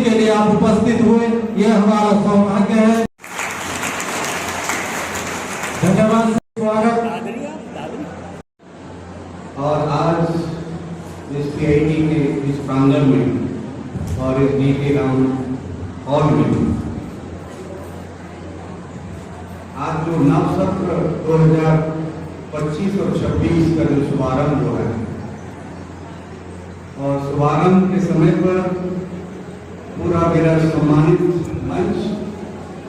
के लिए आप उपस्थित हुए, यह हमारा सौभाग्य है। धन्यवाद। स्वागत। और आज इस पीआईटी के इस प्रांगण में और इस डी राउंड हॉल में आज जो नव सत्र 2025 और 26 का जो शुभारंभ हो रहा है, और शुभारंभ के समय पर पूरा मेरा सम्मानित मंच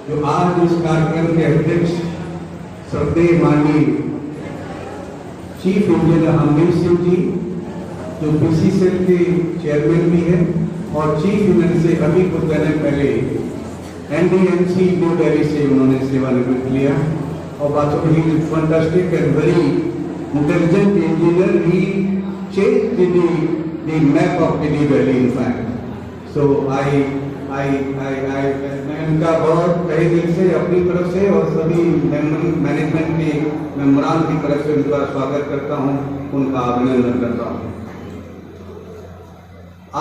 जो आज इस कार्यक्रम के अध्यक्ष श्रद्धेय माननीय चीफ इंजीनियर हरदीप सिंह जी, जो पीसी सेल के चेयरमैन भी हैं और चीफ इंजीनियर से अभी कुछ दिन पहले एनडीएमसी न्यू दिल्ली से उन्होंने सेवानिवृत्त लिया। और बातों में ही fantastic and very intelligent engineer, he changed the map of Delhi Valley in fact. So मैं उनका बहुत तहे दिल से अपनी तरफ से और सभी मैनेजमेंट के मेंबरान की तरफ से उनका स्वागत करता हूं, उनका अभिनंदन करता हूं।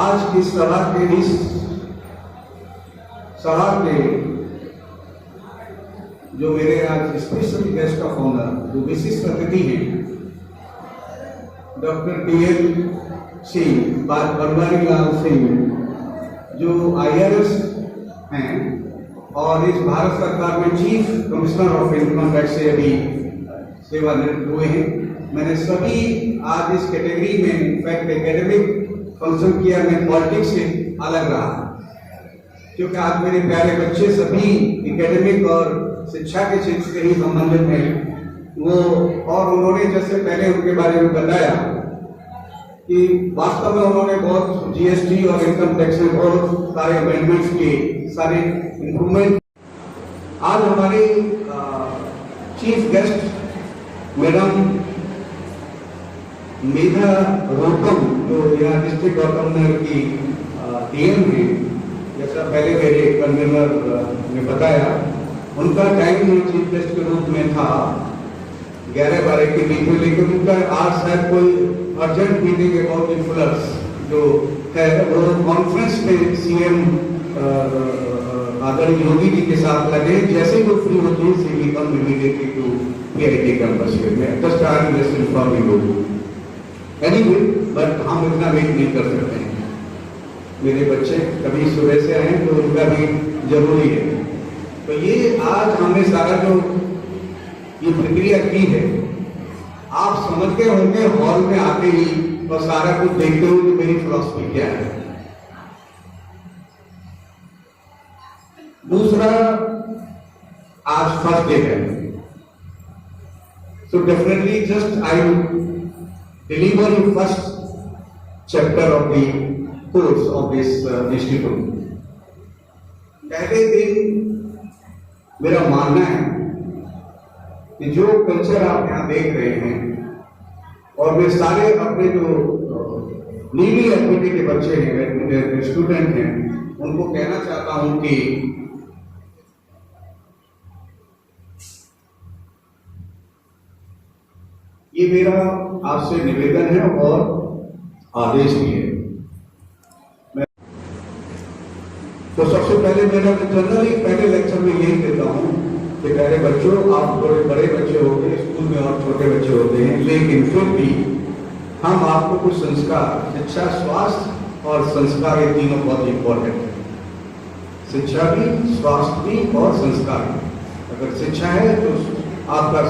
आज की सभा के जो मेरे आज स्पेशल गेस्ट ऑफ ऑनर, जो विशिष्ट अतिथि हैं, डॉक्टर DL सिंह, बनवारी लाल सिंह, जो IRS हैं और इस भारत सरकार में chief commissioner of income tax से अभी सेवानिवृत्त हुए हैं। मैंने सभी आज इस कैटेगरी में इनफैक्ट एकेडमिक फंक्शन किया, मैं पॉलिटिक्स से अलग रहा, क्योंकि आज मेरे प्यारे बच्चे सभी एकेडमिक और शिक्षा के क्षेत्र से ही संबंधित हैं। वो और उन्होंने जैसे पहले उनके बारे में बताया कि वास्तव में उन्होंने बहुत जीएसटी और इनकम टैक्स में बहुत सारे अमेंडमेंट्स किए, सारे इंप्रूवमेंट। आज हमारी चीफ गेस्ट मैडम मेधा रोकम, जो यहाँ डिस्ट्रिक्ट गवर्नर की DM है, जैसा पहले मेरे कन्वीनर ने बताया, उनका टाइम चीफ गेस्ट के रूप में था 11-12 के बीच में, लेकिन उनका आज शायद कोई अर्जेंट मीटिंग अबाउट इन्फ्लुएंस जो है वो कॉन्फ्रेंस में सीएम आदरणीय योगी जी के साथ लगे। जैसे वो फ्री होती है see we come immediately to PIT campus में, just I am just informing you anyway, but हम इतना वेट नहीं कर सकते हैं। मेरे बच्चे कभी सुबह से आए तो उनका भी जरूरी है। तो ये आज हमने सारा जो ये प्रक्रिया की है, आप समझ गए होंगे हॉल में आते ही और सारा कुछ देखते हुए कि मेरी फिलॉसफी क्या है। दूसरा, आज फर्स्ट डे है, so definitely just I deliver you first chapter of the course of this institute. पहले दिन मेरा मानना है कि जो कल्चर आप यहाँ देख रहे हैं, और वे सारे अपने जो नीली एक्टिविटी के बच्चे हैं, स्टूडेंट हैं, उनको कहना चाहता हूं कि ये मेरा आपसे निवेदन है और आदेश भी है। तो सबसे पहले मेरा जनरली पहले लेक्चर में यही देता हूं कि प्यारे बच्चों, आप थोड़े बड़े बच्चे होते हैं, स्कूल में और छोटे बच्चे होते हैं, लेकिन फिर भी हम आपको कुछ संस्कार, शिक्षा, स्वास्थ्य और संस्कार, ये तीनों बहुत इंपॉर्टेंट है। शिक्षा भी, स्वास्थ्य भी और संस्कार भी। अगर शिक्षा है तो आपका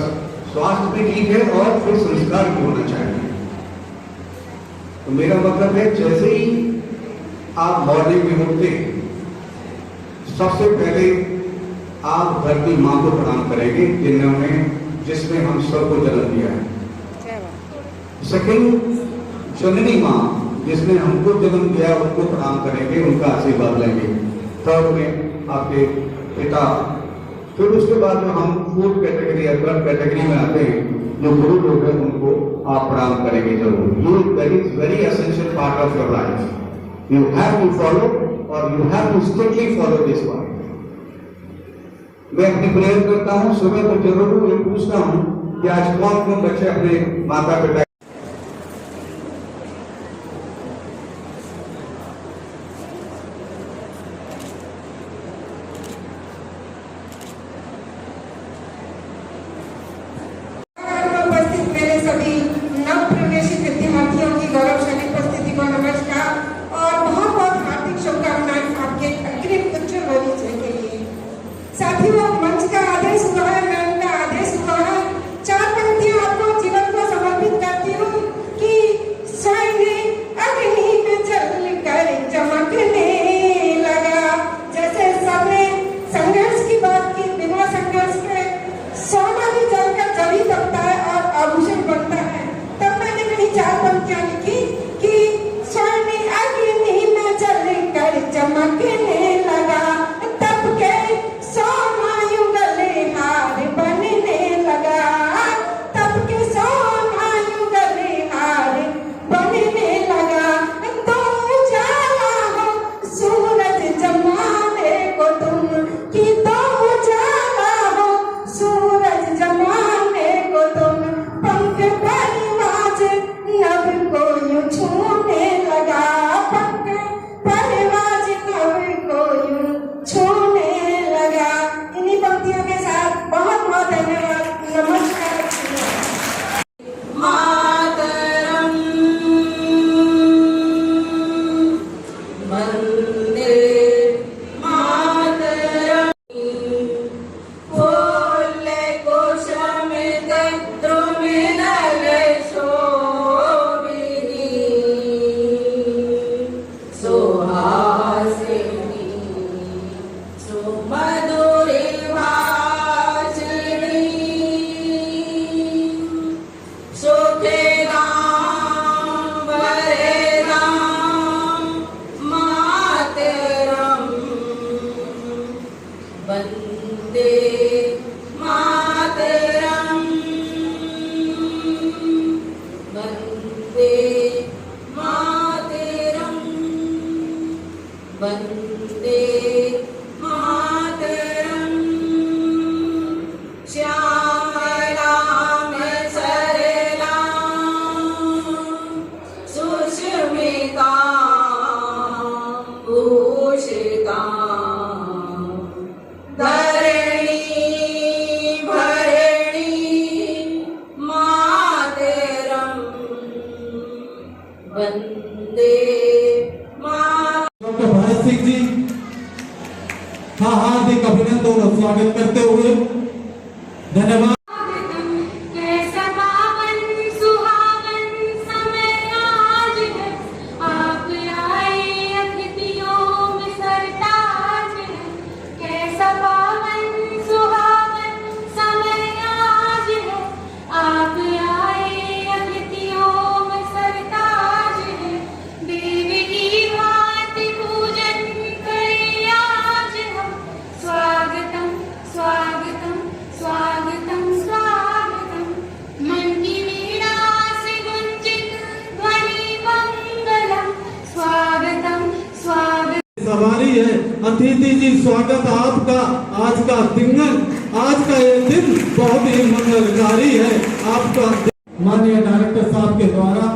स्वास्थ्य भी ठीक है और फिर संस्कार भी होना चाहिए। तो मेरा मतलब है, जैसे ही आप मॉर्निंग में उठते सबसे पहले आप धरती माँ को प्रणाम करेंगे जिसने हम सबको जन्म दिया है। सेकंड, जननी माँ जिसने हमको जन्म दिया, उनको प्रणाम करेंगे, उनका आशीर्वाद लेंगे। थर्ड में आपके पिता। फिर उसके बाद जो हम फूड कैटेगरी या ब्लड कैटेगरी में आते हैं, जो गुरु लोग हैं, उनको आप प्रणाम करेंगे जरूर। ये that is very essential part of your life. You have to follow और you have to strictly follow this one. मैं अपनी प्रेयर करता हूँ, सुबह तो जरूर ये पूछता हूँ कि आज कौन कौन बच्चे अपने माता पिता पंक्तियां लिखी कि स्वर्ण अग्नि में जलकर चमकने लगा, तब के सोना युगल हार बनने लगा, तब के सोना युगल हार बनने लगा। तो उजाला हो सूरज जमाने को तुम, कि तो उजाला हो सूरज जमाने को तुम, पंख परवाज नभ को यूं छूने लगा, पंख परवाज नभ को यूं छूने लगा। इन्हीं पंक्तियों के साथ बहुत बहुत धन्यवाद। नमस्कार। मातरम वंदे मातरम, फूले कुसुमिते द्रुमिनले शोभिनी, सुहासिनी सुमधुरी भाषिणी, सुखेदां वरेदां मातरं, वन्दे मातरं, वन्दे मातरं, वन्दे मातरं। श्यामलां सरलां सुष्मितां भूषितां, धरणी भरणी मातरं, वन्दे मातरं। डॉक्टर भरत सिंह जी का हार्दिक अभिनंदन और स्वागत करते हुए धन्यवाद। कैसा पावन सुहावन समय आज है, आप आए अतिथियों में सरताज है। कैसा पावन सुहावन समय आज है, आप आए अतिथियों में सरताज है। देवी की भांति पूजन करे आज हम, स्वागतम स्वागतम स्वागतम स्वागतम। मन की वीणा से गुंजित ध्वनि मंगलम, स्वागतम स्वागतम। सवारी है अतिथि जी, स्वागत आपका। आज का दिन, आज का ये दिन बहुत ही मंगलकारी है आपका। माननीय डायरेक्टर साहब के द्वारा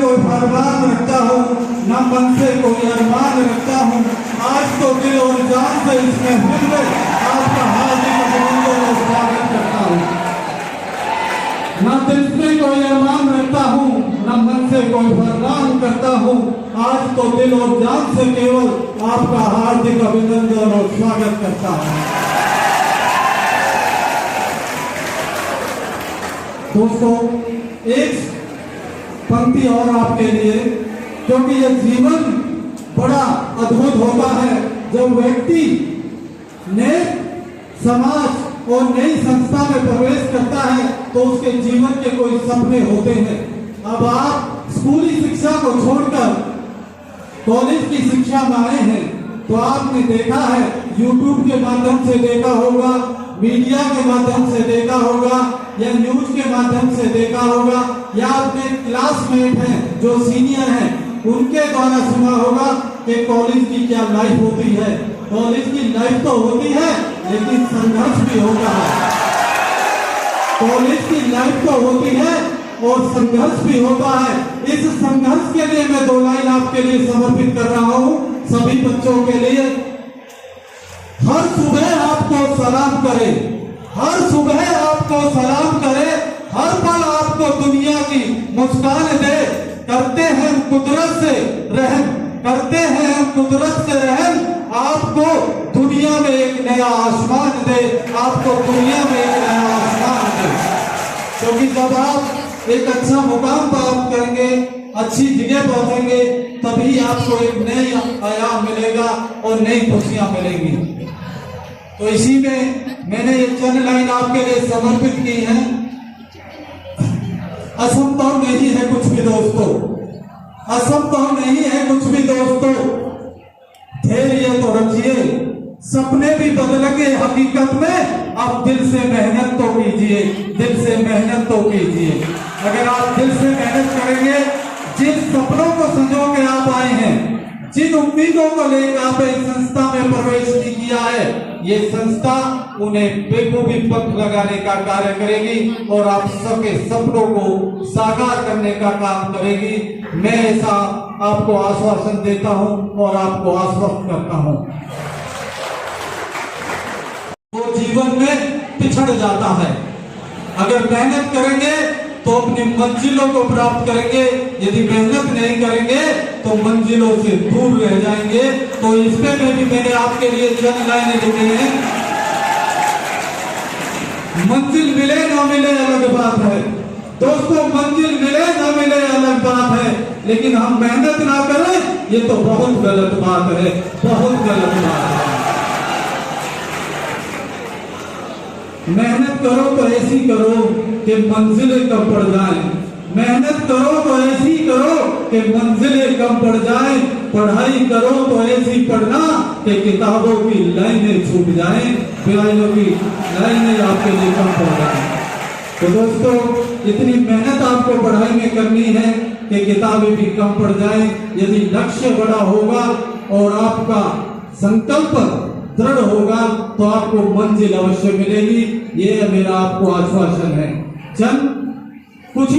कोई फरमान रखता हूँ, न मन से कोई अरमान रखता हूँ। आज तो दिल और जान से इस महफिल में आपका हार्दिक अभिनंदन और स्वागत करता हूँ। न दिल से कोई अरमान रखता हूँ, न मन से कोई फरमान करता हूँ। आज तो दिल और जान से केवल आपका हार्दिक अभिनंदन और स्वागत करता हूँ। दोस्तों, एक पंक्ति और आपके लिए, क्योंकि यह जीवन बड़ा अद्भुत होता है जब व्यक्ति नए समाज और नई संस्था में प्रवेश करता है तो उसके जीवन के कोई सपने होते हैं। अब आप स्कूली शिक्षा को छोड़कर कॉलेज की शिक्षा में आए हैं तो आपने देखा है, यूट्यूब के माध्यम से देखा होगा, मीडिया के माध्यम से देखा होगा, या न्यूज के माध्यम से देखा होगा, या अपने क्लासमेट हैं जो सीनियर हैं उनके द्वारा सुना होगा कि कॉलेज की क्या लाइफ होती है। कॉलेज की लाइफ तो होती है लेकिन संघर्ष भी होता है। कॉलेज की लाइफ तो होती है और संघर्ष भी होता है। इस संघर्ष के लिए मैं 2 लाइन आपके लिए समर्पित कर रहा हूँ, सभी बच्चों के लिए। हर सुबह आपको सलाम करे, हर सुबह आपको सलाम करे, हर पल आपको दुनिया की मुस्कान दे। करते हैं कुदरत से रहम, करते हैं हम कुदरत से रहम, आपको दुनिया में एक नया आसमान दे, आपको दुनिया में एक नया आसमान दे। क्योंकि जब आप एक अच्छा मुकाम प्राप्त करेंगे, अच्छी जगह पहुंचेंगे, तभी आपको एक नई आयाम मिलेगा और नई खुशियां मिलेंगी। तो इसी में मैंने ये चंद लाइन आपके लिए समर्पित की है। असंभव नहीं है कुछ भी दोस्तों, असंभव नहीं है कुछ भी दोस्तों। धैर्य तो रखिए, सपने भी बदलेंगे हकीकत में। आप दिल से मेहनत तो कीजिए, दिल से मेहनत तो कीजिए। अगर आप दिल से मेहनत करेंगे, जिन सपनों को संजो के आप आए हैं, जिन उम्मीदों को लेकर आप इस संस्था में प्रवेश नहीं किया है, ये संस्था उन्हें बेखूबी पथ लगाने का कार्य करेगी और आप सबके सपनों को साकार करने का काम करेगी। मैं ऐसा आपको आश्वासन देता हूं और आपको आश्वस्त करता हूं। वो जीवन में पिछड़ जाता है, अगर मेहनत करेंगे तो अपनी मंजिलों को प्राप्त करेंगे, यदि मेहनत नहीं करेंगे तो मंजिलों से दूर रह जाएंगे। तो इसमें में भी मैंने आपके लिए चंद लाइनें लिखी हैं। मंजिल मिले ना मिले अलग बात है दोस्तों, मंजिल मिले ना मिले अलग बात है, लेकिन हम मेहनत ना करें ये तो बहुत गलत बात है, बहुत गलत बात है। मेहनत करो तो ऐसी करो कि मंजिलें कम पड़ जाएं, मेहनत करो तो ऐसी करो कि मंजिलें कम पड़ जाएं, पढ़ाई करो तो ऐसी पढ़ना कि किताबों की लाइनें छूट जाएं, प्यारियों की लाइनें आपके लिए कम पड़ जाएं। तो दोस्तों, इतनी मेहनत आपको पढ़ाई में करनी है कि किताबें भी कम पड़ जाएं। यदि लक्ष्य बड़ा होगा और आपका संकल्प दृढ़ होगा तो आपको मंजिल अवश्य मिलेगी। ये मेरा आपको आश्वासन है। चंद कुछ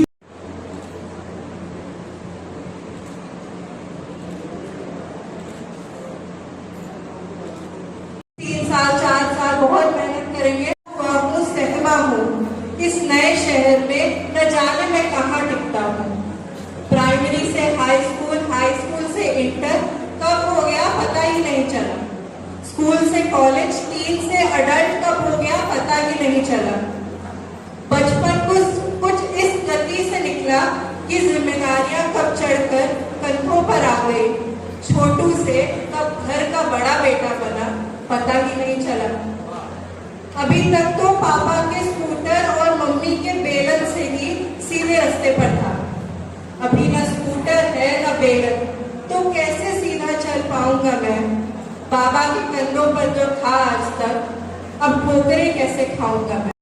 3 साल 4 साल बहुत मेहनत करेंगे तो आपको सहमा हूँ इस नए शहर में न जाने मैं कहाँ टिकता हूँ। प्राइमरी से हाई स्कूल से इंटर कब हो गया पता ही नहीं चला, स्कूल से कॉलेज, टीन से अडल्ट कब हो गया पता ही नहीं चला। बचपन कुछ इस गति से निकला कि जिम्मेदारियां कब चढ़कर कंधों पर आ गई। छोटू से कब घर का बड़ा बेटा बना पता ही नहीं चला। अभी तक तो पापा के स्कूटर और मम्मी के बेलन से ही सीधे रास्ते पर था। अभी न स्कूटर है न बेलन, तो कैसे सीधा चल पाऊंगा मैं। बाबा के कंधों पर जो था आज तक, अब ठोकरें कैसे खाऊंगा मैं।